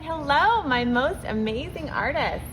Hello, my most amazing artists.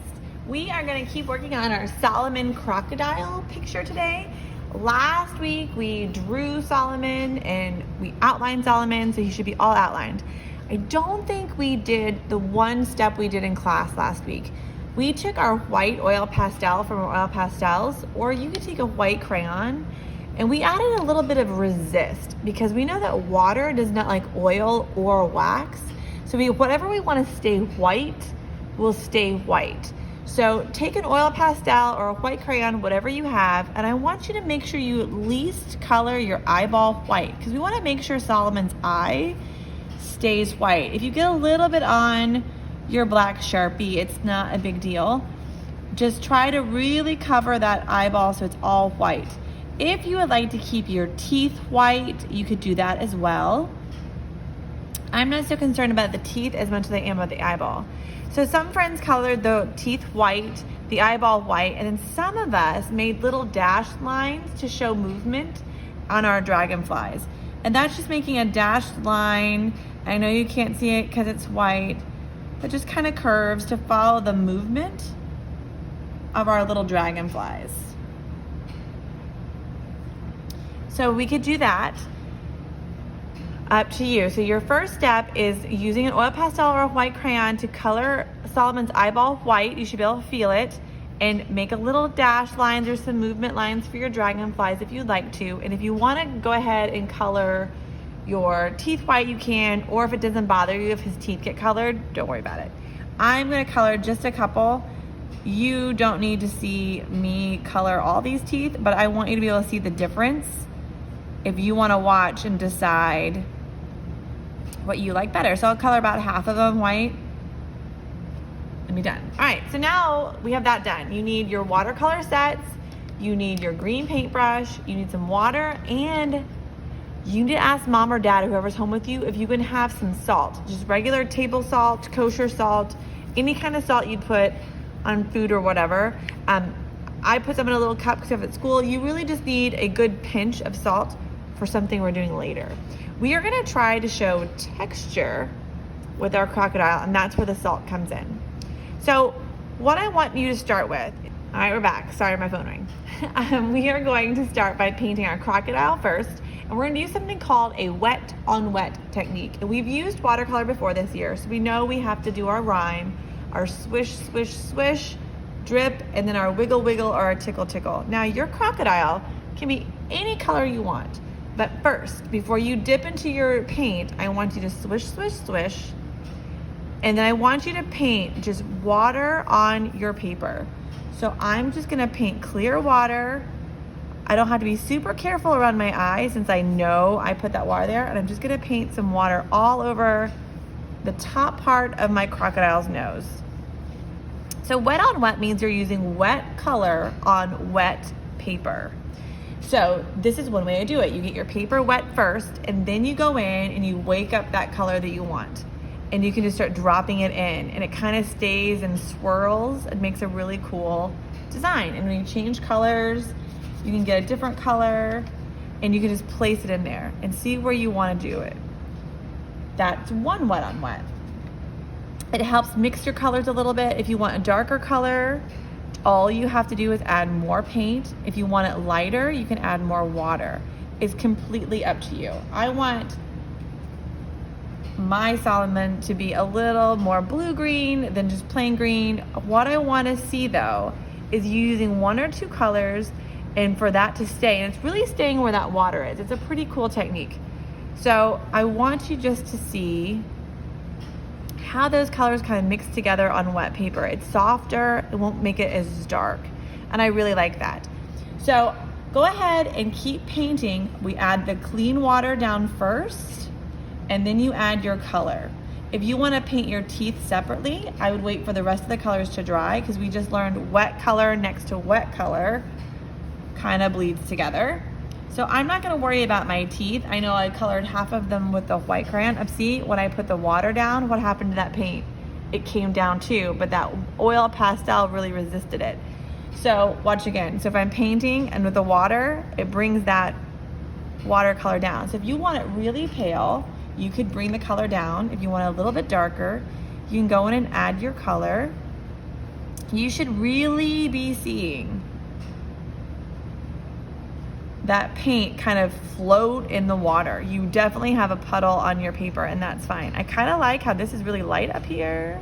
We are going to keep working on our Solomon crocodile picture today. Last week we drew Solomon and we outlined Solomon, so he should be all outlined. I don't think we did the one step we did in class last week. We took our white oil pastel from our oil pastels, or you could take a white crayon, and we added a little bit of resist because we know that water does not like oil or wax. So whatever we want to stay white will stay white. So take an oil pastel or a white crayon, whatever you have, and I want you to make sure you at least color your eyeball white because we want to make sure Solomon's eye stays white. If you get a little bit on your black Sharpie, it's not a big deal. Just try to really cover that eyeball so it's all white. If you would like to keep your teeth white, you could do that as well. I'm not so concerned about the teeth as much as I am about the eyeball. So some friends colored the teeth white, the eyeball white, and then some of us made little dashed lines to show movement on our dragonflies. And that's just making a dashed line. I know you can't see it because it's white, but just kind of curves to follow the movement of our little dragonflies. So we could do that. Up to you. So your first step is using an oil pastel or a white crayon to color Solomon's eyeball white. You should be able to feel it, and make a little dash lines or some movement lines for your dragonflies if you'd like to. And if you want to go ahead and color your teeth white, you can, or if it doesn't bother you if his teeth get colored, don't worry about it. I'm going to color just a couple. You don't need to see me color all these teeth, but I want you to be able to see the difference if you want to watch and decide what you like better. So I'll color about half of them white and be done. All right, so now we have that done. You need your watercolor sets, you need your green paintbrush, you need some water, and you need to ask mom or dad, whoever's home with you, if you can have some salt, just regular table salt, kosher salt, any kind of salt you'd put on food or whatever. I put some in a little cup because if at school, you really just need a good pinch of salt for something we're doing later. We are gonna try to show texture with our crocodile, and that's where the salt comes in. So what I want you to start with, all right, we're back. Sorry, my phone rang. We are going to start by painting our crocodile first, and we're gonna use something called a wet on wet technique. And we've used watercolor before this year, so we know we have to do our rhyme, our swish, swish, swish, drip, and then our wiggle, wiggle, or our tickle, tickle. Now your crocodile can be any color you want. But first, before you dip into your paint, I want you to swish, swish, swish. And then I want you to paint just water on your paper. So I'm just gonna paint clear water. I don't have to be super careful around my eyes since I know I put that water there. And I'm just gonna paint some water all over the top part of my crocodile's nose. So wet on wet means you're using wet color on wet paper. So this is one way to do it. You get your paper wet first, and then you go in and you wake up that color that you want. And you can just start dropping it in, and it kind of stays and swirls. It makes a really cool design. And when you change colors, you can get a different color, and you can just place it in there and see where you want to do it. That's one wet on wet. It helps mix your colors a little bit. If you want a darker color, all you have to do is add more paint. If you want it lighter, you can add more water. It's completely up to you. I want my Solomon to be a little more blue-green than just plain green. What I want to see though is you using one or two colors and for that to stay. And it's really staying where that water is. It's a pretty cool technique. So I want you just to see how those colors kind of mix together on wet paper. It's softer, it won't make it as dark. And I really like that. So go ahead and keep painting. We add the clean water down first, and then you add your color. If you want to paint your teeth separately, I would wait for the rest of the colors to dry because we just learned wet color next to wet color kind of bleeds together. So I'm not gonna worry about my teeth. I know I colored half of them with the white crayon. See, when I put the water down, what happened to that paint? It came down too, but that oil pastel really resisted it. So watch again. So if I'm painting and with the water, it brings that watercolor down. So if you want it really pale, you could bring the color down. If you want it a little bit darker, You can go in and add your color. You should really be seeing that paint kind of float in the water. You definitely have a puddle on your paper, and that's fine. I kind of like how this is really light up here.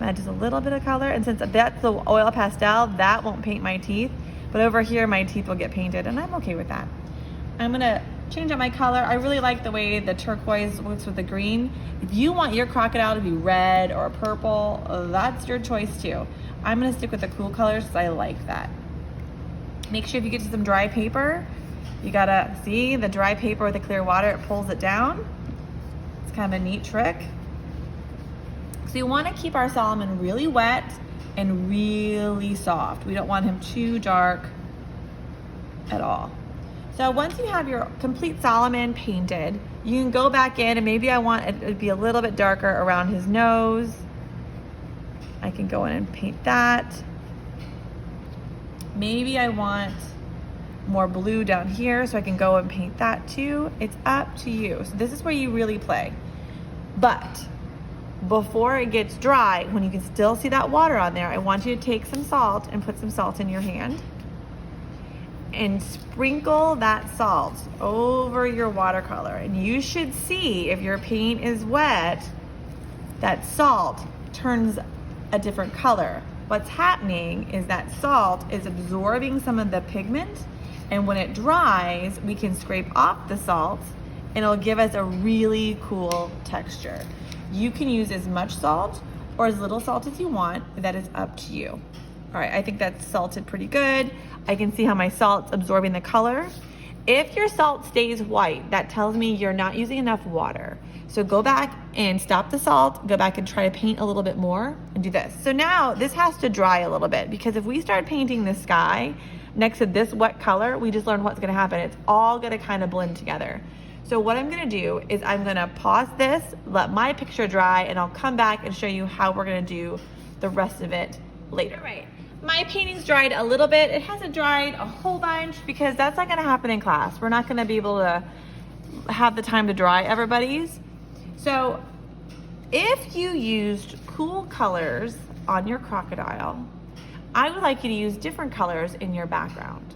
Add just a little bit of color, and since that's the oil pastel, that won't paint my teeth, but over here my teeth will get painted, and I'm okay with that. I'm gonna change up my color. I really like the way the turquoise works with the green. If you want your crocodile to be red or purple, that's your choice too. I'm gonna stick with the cool colors because I like that. Make sure if you get to some dry paper, you gotta see the dry paper with the clear water, it pulls it down. It's kind of a neat trick. So you wanna keep our Solomon really wet and really soft. We don't want him too dark at all. So once you have your complete Solomon painted, you can go back in, and maybe I want it to be a little bit darker around his nose. I can go in and paint that. Maybe I want more blue down here, so I can go and paint that too. It's up to you. So this is where you really play. But before it gets dry, when you can still see that water on there, I want you to take some salt and put some salt in your hand and sprinkle that salt over your watercolor. And you should see, if your paint is wet, that salt turns a different color. What's happening is that salt is absorbing some of the pigment, and when it dries, we can scrape off the salt and it'll give us a really cool texture. You can use as much salt or as little salt as you want. That is up to you. All right, I think that's salted pretty good. I can see how my salt's absorbing the color. If your salt stays white, that tells me you're not using enough water. So go back and stop the salt, go back and try to paint a little bit more and do this. So now this has to dry a little bit, because if we start painting the sky next to this wet color, we just learned what's gonna happen. It's all gonna kind of blend together. So what I'm gonna do is I'm gonna pause this, let my picture dry, and I'll come back and show you how we're gonna do the rest of it later. All right, my painting's dried a little bit. It hasn't dried a whole bunch because that's not gonna happen in class. We're not gonna be able to have the time to dry everybody's. So if you used cool colors on your crocodile, I would like you to use different colors in your background.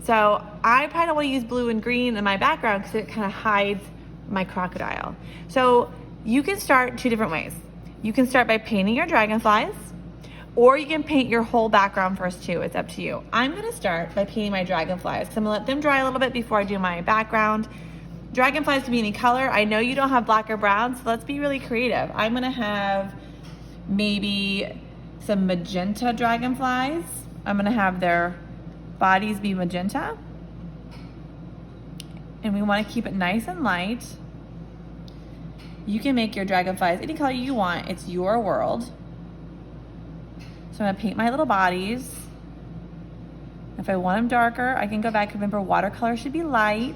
So I probably don't want to use blue and green in my background because it kind of hides my crocodile. So you can start two different ways. You can start by painting your dragonflies, or you can paint your whole background first too. It's up to you. I'm gonna start by painting my dragonflies. So I'm gonna let them dry a little bit before I do my background. Dragonflies can be any color. I know you don't have black or brown, so let's be really creative. I'm gonna have maybe some magenta dragonflies. I'm gonna have their bodies be magenta. And we wanna keep it nice and light. You can make your dragonflies any color you want. It's your world. So I'm gonna paint my little bodies. If I want them darker, I can go back. Remember, watercolor should be light.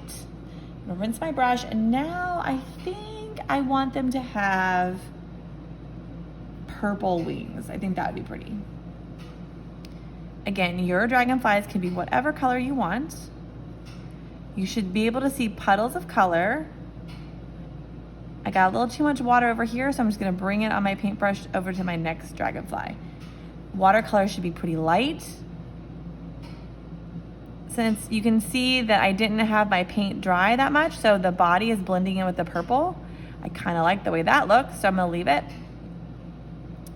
I'm gonna rinse my brush, and now I think I want them to have purple wings. I think that would be pretty. Again, your dragonflies can be whatever color you want. You should be able to see puddles of color. I got a little too much water over here, so I'm just gonna bring it on my paintbrush over to my next dragonfly. Watercolor should be pretty light. Since you can see that I didn't have my paint dry that much, so the body is blending in with the purple. I kind of like the way that looks, so I'm gonna leave it.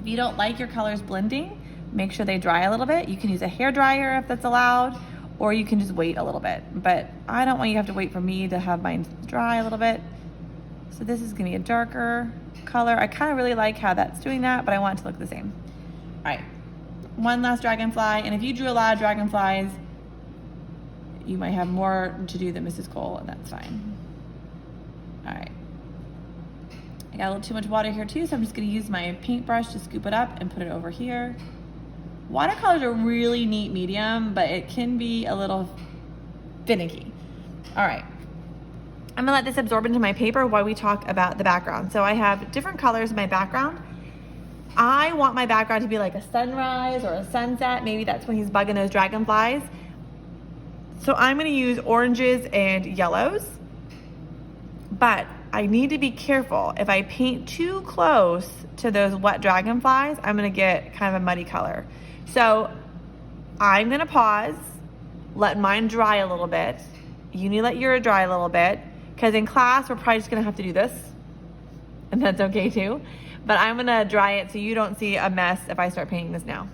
If you don't like your colors blending, make sure they dry a little bit. You can use a hair dryer if that's allowed, or you can just wait a little bit. But I don't want you to have to wait for me to have mine dry a little bit. So this is gonna be a darker color. I kind of really like how that's doing that, but I want it to look the same. All right, one last dragonfly, and if you drew a lot of dragonflies, you might have more to do than Mrs. Cole, and that's fine. All right. I got a little too much water here too, so I'm just gonna use my paintbrush to scoop it up and put it over here. Watercolors are really neat medium, but it can be a little finicky. All right. I'm gonna let this absorb into my paper while we talk about the background. So I have different colors in my background. I want my background to be like a sunrise or a sunset. Maybe that's when he's bugging those dragonflies. So I'm gonna use oranges and yellows, but I need to be careful. If I paint too close to those wet dragonflies, I'm gonna get kind of a muddy color. So I'm gonna pause, let mine dry a little bit. You need to let yours dry a little bit, because in class, we're probably just gonna have to do this, and that's okay too. But I'm gonna dry it so you don't see a mess if I start painting this now.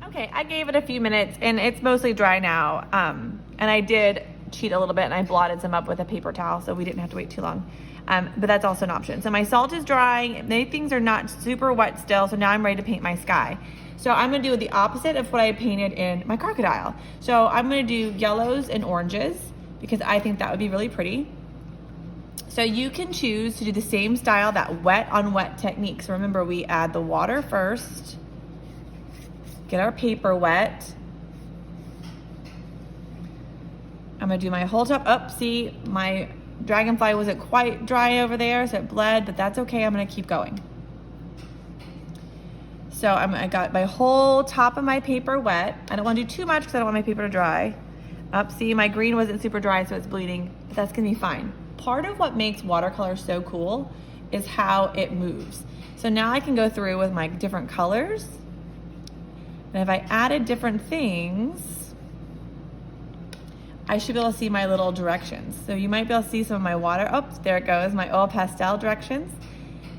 Okay, I gave it a few minutes and it's mostly dry now. And I did cheat a little bit and I blotted some up with a paper towel so we didn't have to wait too long. But that's also an option. So my salt is drying. Many things are not super wet still, so now I'm ready to paint my sky. So I'm gonna do the opposite of what I painted in my crocodile. So I'm gonna do yellows and oranges because I think that would be really pretty. So you can choose to do the same style, that wet on wet technique. So remember, we add the water first, get our paper wet. I'm gonna do my whole top. Oh, see, my dragonfly wasn't quite dry over there, so it bled, but that's okay, I'm gonna keep going. So I got my whole top of my paper wet. I don't wanna do too much because I don't want my paper to dry. Up, see, my green wasn't super dry, so it's bleeding, but that's gonna be fine. Part of what makes watercolor so cool is how it moves. So now I can go through with my different colors. And if I added different things, I should be able to see my little directions. So you might be able to see some of my water. Oh, there it goes, my oil pastel directions.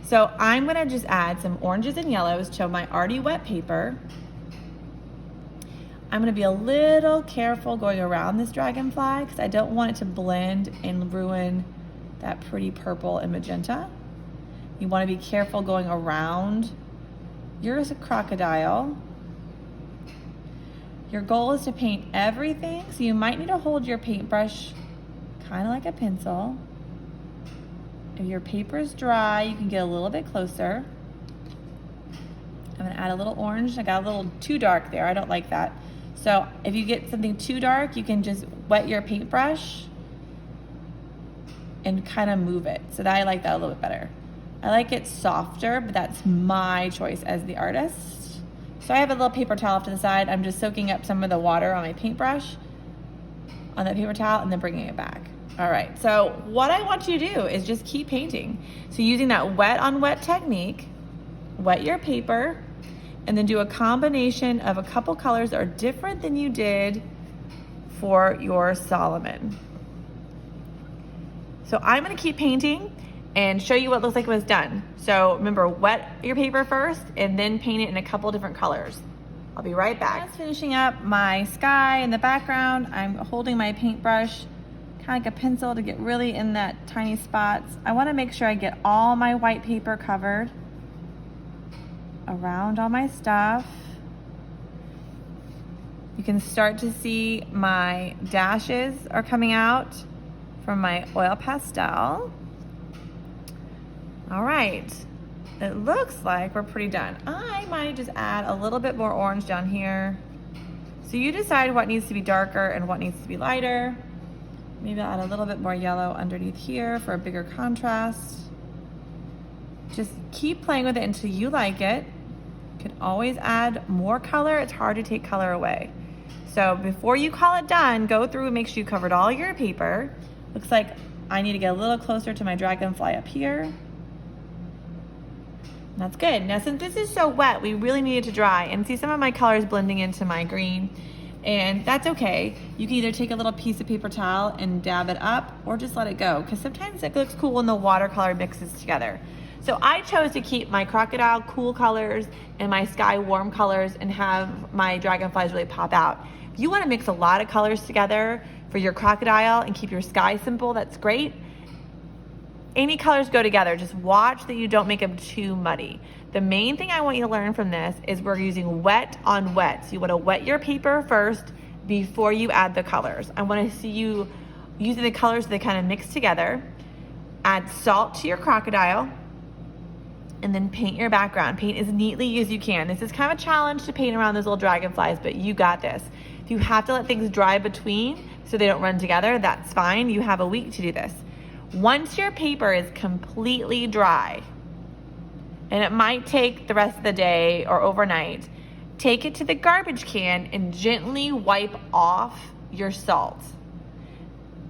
So I'm gonna just add some oranges and yellows to my already wet paper. I'm gonna be a little careful going around this dragonfly because I don't want it to blend and ruin that pretty purple and magenta. You wanna be careful going around. Yours a crocodile. Your goal is to paint everything, so you might need to hold your paintbrush kind of like a pencil. If your paper is dry, you can get a little bit closer. I'm gonna add a little orange. I got a little too dark there, I don't like that. So if you get something too dark, you can just wet your paintbrush and kind of move it. So that I like that a little bit better. I like it softer, but that's my choice as the artist. So I have a little paper towel off to the side. I'm just soaking up some of the water on my paintbrush on that paper towel and then bringing it back. All right, so what I want you to do is just keep painting. So using that wet on wet technique, wet your paper, and then do a combination of a couple colors that are different than you did for your Solomon. So I'm gonna keep painting and show you what it looks like when it's done. So remember, wet your paper first and then paint it in a couple different colors. I'll be right back. Just finishing up my sky in the background. I'm holding my paintbrush, kind of like a pencil to get really in that tiny spots. I wanna make sure I get all my white paper covered around all my stuff. You can start to see my dashes are coming out from my oil pastel. All right, it looks like we're pretty done. I might just add a little bit more orange down here. So you decide what needs to be darker and what needs to be lighter. Maybe I'll add a little bit more yellow underneath here for a bigger contrast. Just keep playing with it until you like it. You can always add more color. It's hard to take color away. So before you call it done, go through and make sure you covered all your paper. Looks like I need to get a little closer to my dragonfly up here. That's good. Now since this is so wet, we really need it to dry, and see some of my colors blending into my green, and that's okay. You can either take a little piece of paper towel and dab it up or just let it go, because sometimes it looks cool when the watercolor mixes together. So I chose to keep my crocodile cool colors and my sky warm colors and have my dragonflies really pop out. If you want to mix a lot of colors together for your crocodile and keep your sky simple, that's great. Any colors go together. Just watch that you don't make them too muddy. The main thing I want you to learn from this is we're using wet on wet. So you want to wet your paper first before you add the colors. I want to see you using the colors so they kind of mix together. Add salt to your crocodile and then paint your background. Paint as neatly as you can. This is kind of a challenge to paint around those little dragonflies, but you got this. If you have to let things dry between so they don't run together, that's fine. You have a week to do this. Once your paper is completely dry, and it might take the rest of the day or overnight, take it to the garbage can and gently wipe off your salt.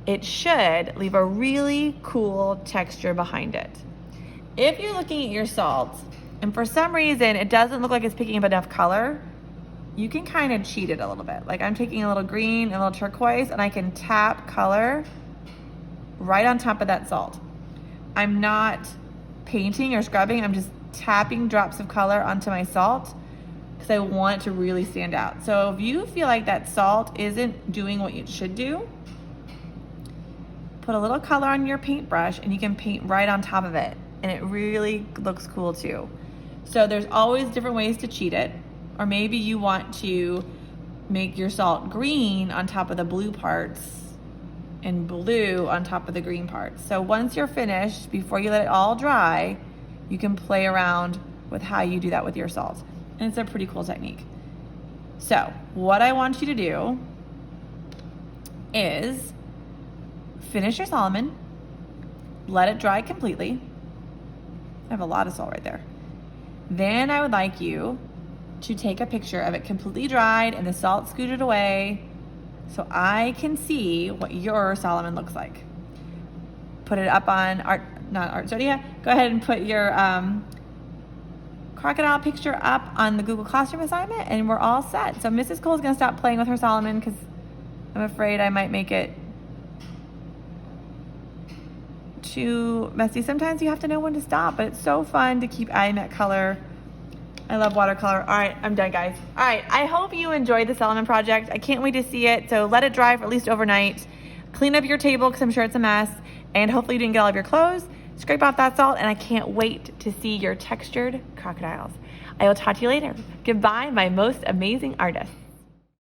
it should leave a really cool texture behind it. If you're looking at your salt and for some reason it doesn't look like it's picking up enough color, you can kind of cheat it a little bit. Like I'm taking a little green and a little turquoise and I can tap color right on top of that salt. I'm not painting or scrubbing, I'm just tapping drops of color onto my salt because I want it to really stand out. So if you feel like that salt isn't doing what it should do, put a little color on your paintbrush and you can paint right on top of it and it really looks cool too. So there's always different ways to cheat it. Or maybe you want to make your salt green on top of the blue parts and blue on top of the green parts. So once you're finished, before you let it all dry, you can play around with how you do that with your salt. And it's a pretty cool technique. So what I want you to do is finish your Solomon, let it dry completely. I have a lot of salt right there. Then I would like you to take a picture of it completely dried and the salt scooted away so I can see what your Solomon looks like. Put it up on Artzodia. Go ahead and put your crocodile picture up on the Google Classroom assignment and we're all set. So Mrs. Cole's gonna stop playing with her Solomon because I'm afraid I might make it too messy. Sometimes you have to know when to stop, but it's so fun to keep adding that color. I love watercolor. All right, I'm done, guys. All right, I hope you enjoyed the Solomon project. I can't wait to see it. So let it dry for at least overnight. Clean up your table because I'm sure it's a mess. And hopefully you didn't get all of your clothes. Scrape off that salt, and I can't wait to see your textured crocodiles. I will talk to you later. Goodbye, my most amazing artists.